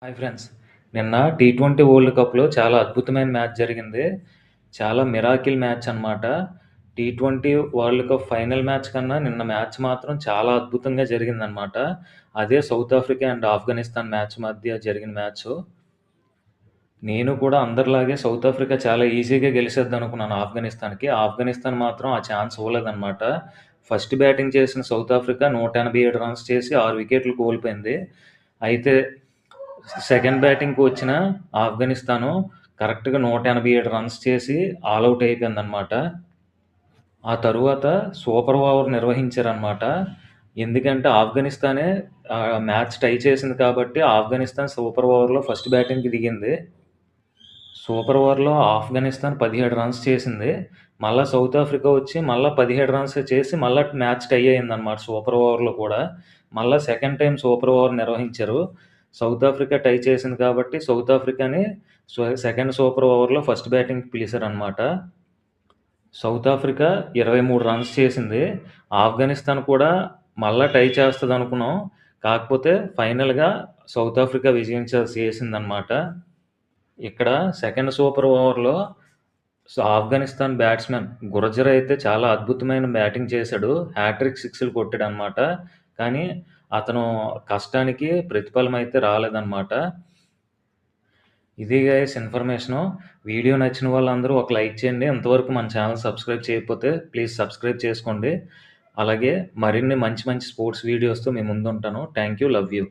Hi friends. నిన్న T20 world కప్‌లో చాలా అద్భుతమైన మ్యాచ్ జరిగింది. చాలా మిరాకిల్ మ్యాచ్ అనమాట. T20 world cup final match కన్నా నిన్న మ్యాచ్ మాత్రం చాలా అద్భుతంగా జరిగిందనమాట. అదే south Africa and Afghanistan match మధ్య జరిగిన మ్యాచు. నేను కూడా అందరిలాగే సౌత్ ఆఫ్రికా చాలా ఈజీగా గెలిసేద్దనుకున్నాను ఆఫ్ఘనిస్తాన్‌కి. ఆఫ్ఘనిస్తాన్ మాత్రం ఆ ఛాన్స్ ఇవ్వలేదనమాట. ఫస్ట్ బ్యాటింగ్ చేసిన సౌత్ ఆఫ్రికా 187 రన్స్ చేసి 6 వికెట్లు కోల్పోయింది. అయితే సెకండ్ బ్యాటింగ్‌కి వచ్చిన ఆఫ్ఘనిస్తాను కరెక్ట్‌గా 187 రన్స్ చేసి ఆల్ ఔట్ అయిపోయిందనమాట. ఆ తరువాత సూపర్ ఓవర్ నిర్వహించారనమాట. ఎందుకంటే ఆఫ్ఘనిస్తానే మ్యాచ్ టై చేసింది కాబట్టి ఆఫ్ఘనిస్తాన్ సూపర్ ఓవర్‌లో ఫస్ట్ బ్యాటింగ్‌కి దిగింది. సూపర్ ఓవర్‌లో ఆఫ్ఘనిస్తాన్ 17 రన్స్ చేసింది. మళ్ళా సౌత్ ఆఫ్రికా వచ్చి మళ్ళా 17 రన్స్ చేసి మళ్ళా మ్యాచ్ టై అయిందనమాట సూపర్ ఓవర్‌లో కూడా. మళ్ళా సెకండ్ టైమ్ సూపర్ ఓవర్ నిర్వహించారు. సౌత్ ఆఫ్రికా టై చేసింది కాబట్టి సౌత్ ఆఫ్రికాని సెకండ్ సూపర్ ఓవర్‌లో ఫస్ట్ బ్యాటింగ్‌కి పిలిచారనమాట. సౌత్ ఆఫ్రికా 23 రన్స్ చేసింది. ఆఫ్ఘనిస్తాన్ కూడా మళ్ళా టై చేస్తదనుకున్నాం. కాకపోతే ఫైనల్‌గా సౌత్ ఆఫ్రికా విజయం చేసిందనమాట. ఇక్కడ సెకండ్ సూపర్ ఓవర్‌లో ఆఫ్ఘనిస్తాన్ బ్యాట్స్‌మెన్ గుర్జర్ అయితే చాలా అద్భుతమైన బ్యాటింగ్ చేశాడు. హ్యాట్రిక్ సిక్స్‌లు కొట్టాడనమాట. కానీ అతను కష్టానికి ప్రతిఫలం అయితే రాలేదనమాట. ఇది గైస్ ఇన్ఫర్మేషను. వీడియో నచ్చిన వాళ్ళందరూ ఒక లైక్ చేయండి. ఇంతవరకు మన ఛానల్ సబ్స్క్రైబ్ చేయకపోతే ప్లీజ్ సబ్స్క్రైబ్ చేసుకోండి. అలాగే మరిన్ని మంచి మంచి స్పోర్ట్స్ వీడియోస్‌తో మీ ముందుంటాను. Thank you. Love you.